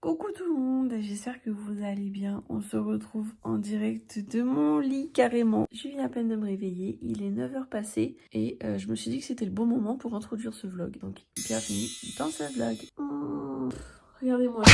Coucou tout le monde, j'espère que vous allez bien. On se retrouve en direct de mon lit carrément. Je viens à peine de me réveiller, il est 9h passé et je me suis dit que c'était le bon moment pour introduire ce vlog. Donc bienvenue dans ce vlog. Regardez-moi ça.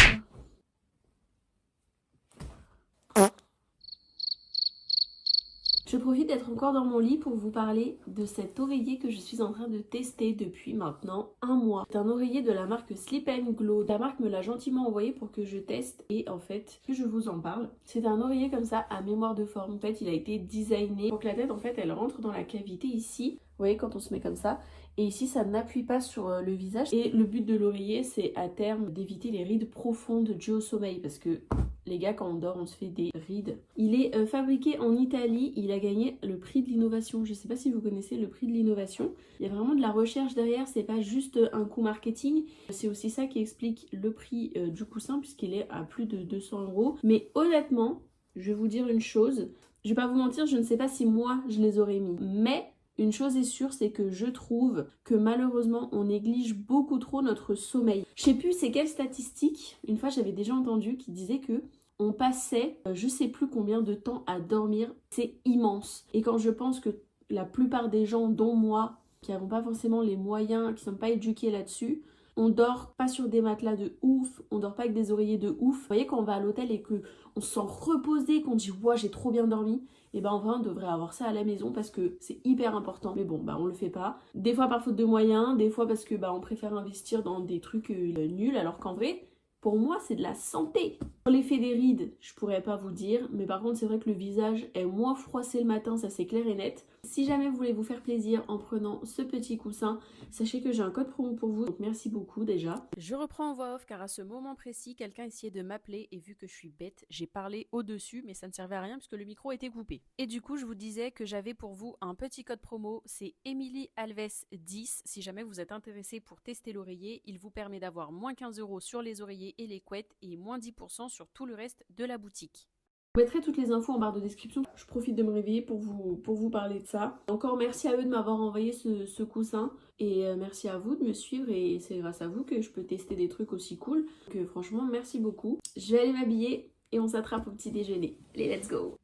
Je profite d'être encore dans mon lit pour vous parler de cet oreiller que je suis en train de tester depuis maintenant un mois. C'est un oreiller de la marque Sleep & Glow. La marque me l'a gentiment envoyé pour que je teste et en fait, que je vous en parle. C'est un oreiller comme ça à mémoire de forme. En fait, il a été designé pour que la tête, en fait, elle rentre dans la cavité ici. Vous voyez, quand on se met comme ça. Et ici, ça n'appuie pas sur le visage. Et le but de l'oreiller, c'est à terme d'éviter les rides profondes dues au sommeil parce que les gars, quand on dort, on se fait des rides. Il est fabriqué en Italie. Il a gagné le prix de l'innovation. Je ne sais pas si vous connaissez le prix de l'innovation. Il y a vraiment de la recherche derrière. C'est pas juste un coup marketing. C'est aussi ça qui explique le prix du coussin puisqu'il est à plus de 200 €. Mais honnêtement, je vais vous dire une chose. Je vais pas vous mentir, je ne sais pas si moi, je les aurais mis. Mais une chose est sûre, c'est que je trouve que malheureusement, on néglige beaucoup trop notre sommeil. Je sais plus c'est quelle statistique, une fois j'avais déjà entendu, qui disait que on passait je sais plus combien de temps à dormir. C'est immense. Et quand je pense que la plupart des gens, dont moi, qui n'avons pas forcément les moyens, qui ne sont pas éduqués là-dessus, on dort pas sur des matelas de ouf, on dort pas avec des oreillers de ouf. Vous voyez, quand on va à l'hôtel et qu'on se sent reposé, qu'on dit ouais j'ai trop bien dormi, et ben en vrai on devrait avoir ça à la maison parce que c'est hyper important. Mais bon, bah on le fait pas. Des fois par faute de moyens, des fois parce que bah on préfère investir dans des trucs nuls, alors qu'en vrai, pour moi c'est de la santé. Pour l'effet des rides, je pourrais pas vous dire, mais par contre c'est vrai que le visage est moins froissé le matin, ça c'est clair et net. Si jamais vous voulez vous faire plaisir en prenant ce petit coussin, sachez que j'ai un code promo pour vous, donc merci beaucoup déjà. Je reprends en voix off car à ce moment précis, quelqu'un essayait de m'appeler et vu que je suis bête, j'ai parlé au-dessus mais ça ne servait à rien puisque le micro était coupé. Et du coup, je vous disais que j'avais pour vous un petit code promo, c'est Emily Alves 10. Si jamais vous êtes intéressé pour tester l'oreiller, il vous permet d'avoir moins 15 € sur les oreillers et les couettes et moins 10% sur tout le reste de la boutique. Je mettrai toutes les infos en barre de description. Je profite de me réveiller pour vous parler de ça. Encore merci à eux de m'avoir envoyé ce coussin. Et merci à vous de me suivre. Et c'est grâce à vous que je peux tester des trucs aussi cool. Donc franchement, merci beaucoup. Je vais aller m'habiller et on s'attrape au petit déjeuner. Allez, let's go!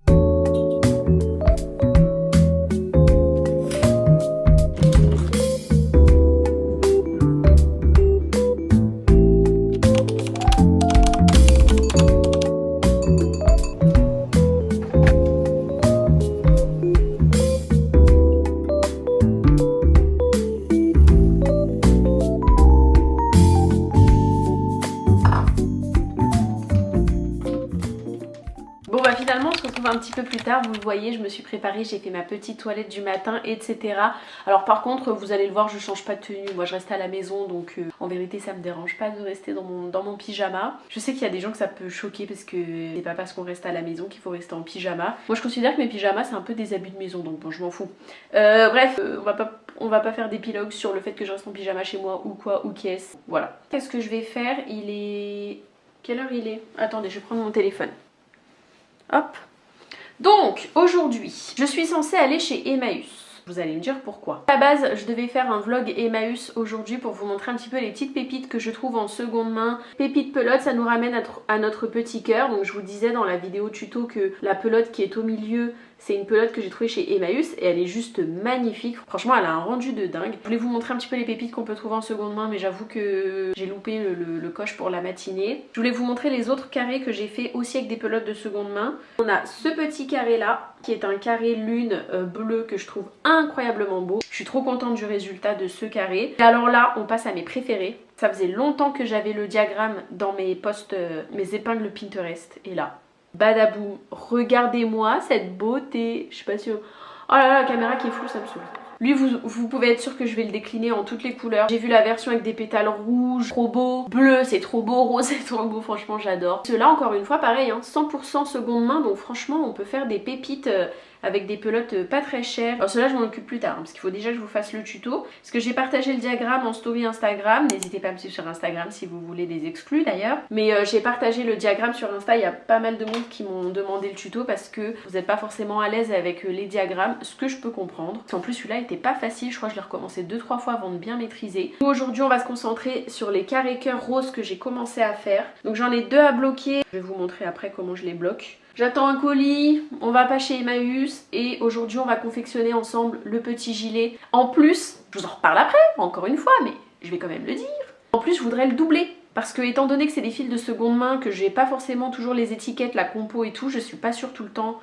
Bon bah finalement on se retrouve un petit peu plus tard, vous le voyez, je me suis préparée, j'ai fait ma petite toilette du matin, etc. Alors par contre, vous allez le voir, je change pas de tenue, moi je reste à la maison, donc en vérité ça me dérange pas de rester dans mon pyjama. Je sais qu'il y a des gens que ça peut choquer parce que c'est pas parce qu'on reste à la maison qu'il faut rester en pyjama. Moi je considère que mes pyjamas c'est un peu des habits de maison, donc bon je m'en fous. Bref, on va pas faire d'épilogue sur le fait que je reste en pyjama chez moi ou quoi ou qu'est-ce. Voilà. Qu'est-ce que je vais faire? Il est... Quelle heure il est? Attendez, je vais prendre mon téléphone. Hop. Donc, aujourd'hui, je suis censée aller chez Emmaüs. Vous allez me dire pourquoi. À la base, je devais faire un vlog Emmaüs aujourd'hui pour vous montrer un petit peu les petites pépites que je trouve en seconde main. Pépites pelote, ça nous ramène à notre petit cœur. Donc je vous disais dans la vidéo tuto que la pelote qui est au milieu, c'est une pelote que j'ai trouvée chez Emmaüs et elle est juste magnifique. Franchement, elle a un rendu de dingue. Je voulais vous montrer un petit peu les pépites qu'on peut trouver en seconde main, mais j'avoue que j'ai loupé le coche pour la matinée. Je voulais vous montrer les autres carrés que j'ai fait aussi avec des pelotes de seconde main. On a ce petit carré là, qui est un carré lune bleu que je trouve incroyablement beau. Je suis trop contente du résultat de ce carré. Et alors là, on passe à mes préférés. Ça faisait longtemps que j'avais le diagramme dans mes posts, mes épingles Pinterest. Et là, badaboum, regardez-moi cette beauté. Je sais pas si... Oh là là, la caméra qui est floue, ça me saoule. Lui, vous pouvez être sûr que je vais le décliner en toutes les couleurs. J'ai vu la version avec des pétales rouges, trop beau. Bleu, c'est trop beau. Rose, c'est trop beau. Franchement, j'adore. Ceux-là, encore une fois, pareil, hein, 100% seconde main. Donc franchement, on peut faire des pépites avec des pelotes pas très chères. Alors cela je m'en occupe plus tard parce qu'il faut déjà que je vous fasse le tuto. Parce que j'ai partagé le diagramme en story Instagram. N'hésitez pas à me suivre sur Instagram si vous voulez des exclus d'ailleurs. Mais j'ai partagé le diagramme sur Insta. Il y a pas mal de monde qui m'ont demandé le tuto parce que vous n'êtes pas forcément à l'aise avec les diagrammes, ce que je peux comprendre. En plus celui-là était pas facile, je crois que je l'ai recommencé 2-3 fois avant de bien maîtriser. Nous aujourd'hui on va se concentrer sur les carrés cœurs roses que j'ai commencé à faire. Donc j'en ai 2 à bloquer. Je vais vous montrer après comment je les bloque. J'attends un colis, on va pas chez Emmaüs et aujourd'hui on va confectionner ensemble le petit gilet. En plus, je vous en reparle après, encore une fois, mais je vais quand même le dire. En plus je voudrais le doubler. Parce que étant donné que c'est des fils de seconde main, que j'ai pas forcément toujours les étiquettes, la compo et tout, je suis pas sûre tout le temps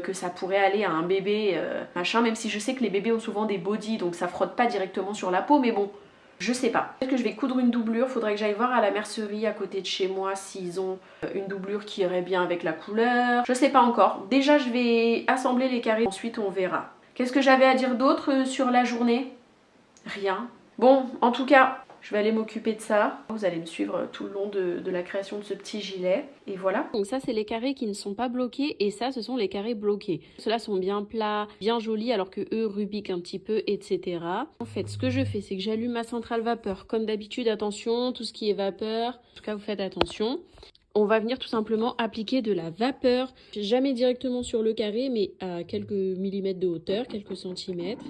que ça pourrait aller à un bébé machin, même si je sais que les bébés ont souvent des bodys donc ça frotte pas directement sur la peau, mais bon, je sais pas. Peut-être que je vais coudre une doublure, faudrait que j'aille voir à la mercerie à côté de chez moi s'ils ont une doublure qui irait bien avec la couleur. Je sais pas encore. Déjà je vais assembler les carrés, ensuite on verra. Qu'est-ce que j'avais à dire d'autre sur la journée? Rien. Bon, en tout cas, je vais aller m'occuper de ça. Vous allez me suivre tout le long de la création de ce petit gilet. Et voilà. Donc ça, c'est les carrés qui ne sont pas bloqués. Et ça, ce sont les carrés bloqués. Ceux-là sont bien plats, bien jolis, alors que eux rubiquent un petit peu, etc. En fait, ce que je fais, c'est que j'allume ma centrale vapeur. Comme d'habitude, attention, tout ce qui est vapeur. En tout cas, vous faites attention. On va venir tout simplement appliquer de la vapeur. Jamais directement sur le carré, mais à quelques millimètres de hauteur, quelques centimètres.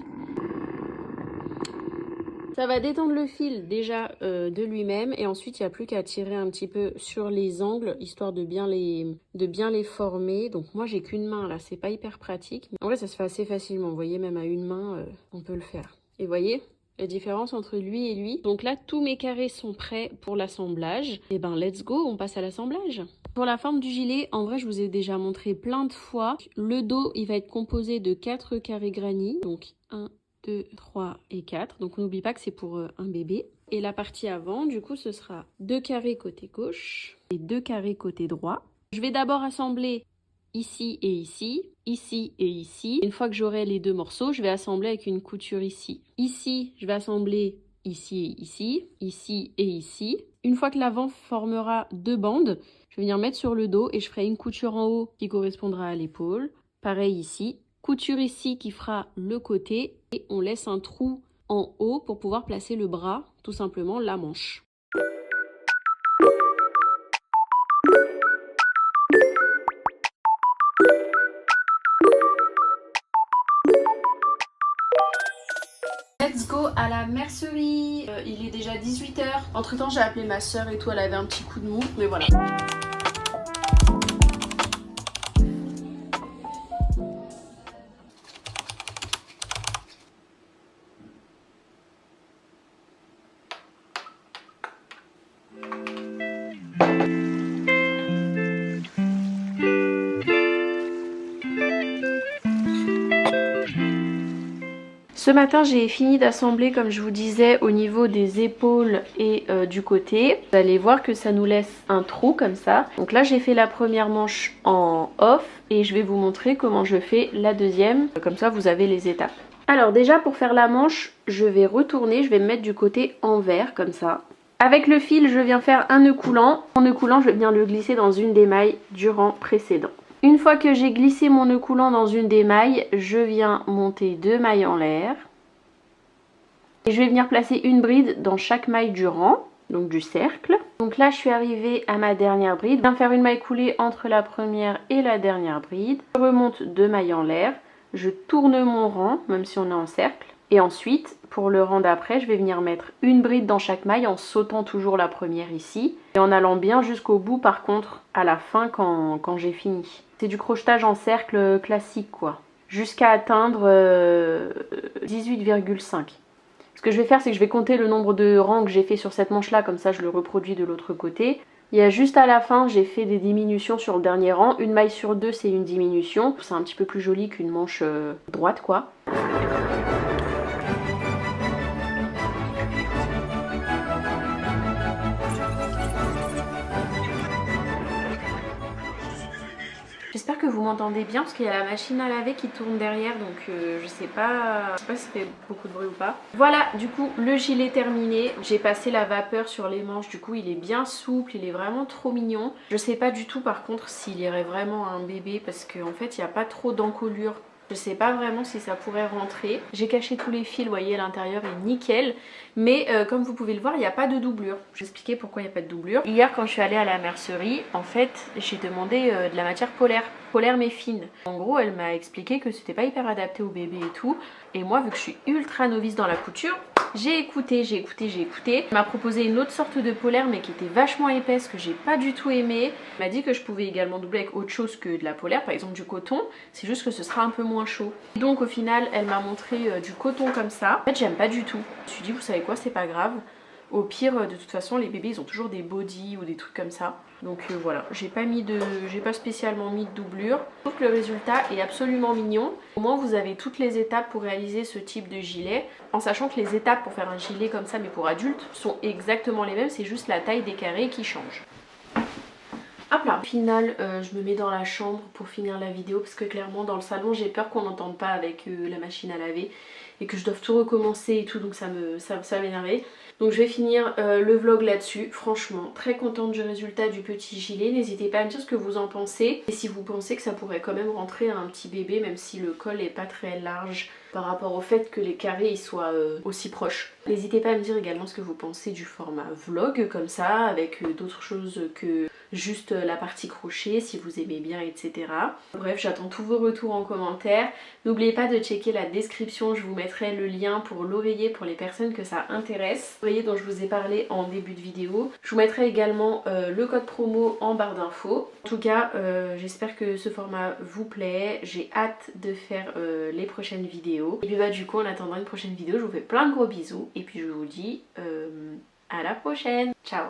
Ça va détendre le fil déjà de lui-même et ensuite il n'y a plus qu'à tirer un petit peu sur les angles histoire de bien les former. Donc moi j'ai qu'une main là, c'est pas hyper pratique. Mais en vrai ça se fait assez facilement, vous voyez, même à une main on peut le faire. Et vous voyez la différence entre lui et lui. Donc là tous mes carrés sont prêts pour l'assemblage. Et ben let's go, on passe à l'assemblage. Pour la forme du gilet, en vrai je vous ai déjà montré plein de fois. Le dos il va être composé de 4 carrés granit, donc 1, 2, 3 et 4. Donc on n'oublie pas que c'est pour un bébé. Et la partie avant, du coup, ce sera 2 carrés côté gauche et 2 carrés côté droit. Je vais d'abord assembler ici et ici, ici et ici. Une fois que j'aurai les 2 morceaux, je vais assembler avec une couture ici. Ici, je vais assembler ici et ici, ici et ici. Une fois que l'avant formera 2 bandes, je vais venir mettre sur le dos et je ferai une couture en haut qui correspondra à l'épaule. Pareil ici. Couture ici qui fera le côté et on laisse un trou en haut pour pouvoir placer le bras, tout simplement la manche. Let's go à la mercerie. Il est déjà 18 h. Entre temps j'ai appelé ma soeur et tout, elle avait un petit coup de mou, mais voilà. Ce matin, j'ai fini d'assembler, comme je vous disais, au niveau des épaules et du côté. Vous allez voir que ça nous laisse un trou comme ça. Donc là, j'ai fait la première manche en off et je vais vous montrer comment je fais la deuxième. Comme ça, vous avez les étapes. Alors déjà, pour faire la manche, je vais retourner, je vais me mettre du côté envers comme ça. Avec le fil, je viens faire un nœud coulant. Mon nœud coulant, je vais bien le glisser dans une des mailles du rang précédent. Une fois que j'ai glissé mon nœud coulant dans une des mailles, je viens monter 2 mailles en l'air. Et je vais venir placer une bride dans chaque maille du rang, donc du cercle. Donc là, je suis arrivée à ma dernière bride. Je viens faire une maille coulée entre la première et la dernière bride. Je remonte 2 mailles en l'air. Je tourne mon rang, même si on est en cercle. Et ensuite, pour le rang d'après, je vais venir mettre une bride dans chaque maille en sautant toujours la première ici. Et en allant bien jusqu'au bout, par contre, à la fin quand j'ai fini. C'est du crochetage en cercle classique, quoi. Jusqu'à atteindre 18,5. Ce que je vais faire, c'est que je vais compter le nombre de rangs que j'ai fait sur cette manche-là, comme ça je le reproduis de l'autre côté. Il y a juste à la fin, j'ai fait des diminutions sur le dernier rang. Une maille sur 2, c'est une diminution. C'est un petit peu plus joli qu'une manche droite, quoi. J'espère que vous m'entendez bien parce qu'il y a la machine à laver qui tourne derrière, donc je sais pas si ça fait beaucoup de bruit ou pas. Voilà, du coup le gilet terminé. J'ai passé la vapeur sur les manches, du coup il est bien souple, il est vraiment trop mignon. Je sais pas du tout par contre s'il irait vraiment à un bébé parce qu'en fait il n'y a pas trop d'encolure Je sais pas vraiment si ça pourrait rentrer. J'ai caché tous les fils, vous voyez, l'intérieur est nickel. Mais comme vous pouvez le voir, il n'y a pas de doublure. Je vais expliquer pourquoi il n'y a pas de doublure. Hier, quand je suis allée à la mercerie, en fait, j'ai demandé de la matière polaire. Polaire mais fine. En gros, elle m'a expliqué que c'était pas hyper adapté au bébé et tout. Et moi, vu que je suis ultra novice dans la couture, j'ai écouté. Elle m'a proposé une autre sorte de polaire mais qui était vachement épaisse, que j'ai pas du tout aimé. Elle m'a dit que je pouvais également doubler avec autre chose que de la polaire, par exemple du coton. C'est juste que ce sera un peu moins chaud. Donc au final, elle m'a montré du coton comme ça. En fait, j'aime pas du tout. Je me suis dit, vous savez quoi, c'est pas grave. Au pire, de toute façon, les bébés, ils ont toujours des bodys ou des trucs comme ça. Donc voilà, j'ai pas spécialement mis de doublure. Je trouve que le résultat est absolument mignon. Au moins, vous avez toutes les étapes pour réaliser ce type de gilet. En sachant que les étapes pour faire un gilet comme ça, mais pour adultes, sont exactement les mêmes. C'est juste la taille des carrés qui change. Hop là. Au final, je me mets dans la chambre pour finir la vidéo parce que clairement dans le salon j'ai peur qu'on n'entende pas avec la machine à laver et que je doive tout recommencer et tout, donc ça va m'énerver. Donc je vais finir le vlog là-dessus. Franchement, très contente du résultat du petit gilet. N'hésitez pas à me dire ce que vous en pensez et si vous pensez que ça pourrait quand même rentrer à un petit bébé, même si le col n'est pas très large par rapport au fait que les carrés ils soient aussi proches. N'hésitez pas à me dire également ce que vous pensez du format vlog comme ça, avec d'autres choses que juste la partie crochet, si vous aimez bien, etc. Bref, j'attends tous vos retours en commentaire. N'oubliez pas de checker la description, je vous mettrai le lien pour l'oreiller pour les personnes que ça intéresse. L'oreiller dont je vous ai parlé en début de vidéo. Je vous mettrai également le code promo en barre d'infos. En tout cas, j'espère que ce format vous plaît. J'ai hâte de faire les prochaines vidéos. Et puis bah du coup, en attendant une prochaine vidéo, je vous fais plein de gros bisous. Et puis je vous dis à la prochaine. Ciao!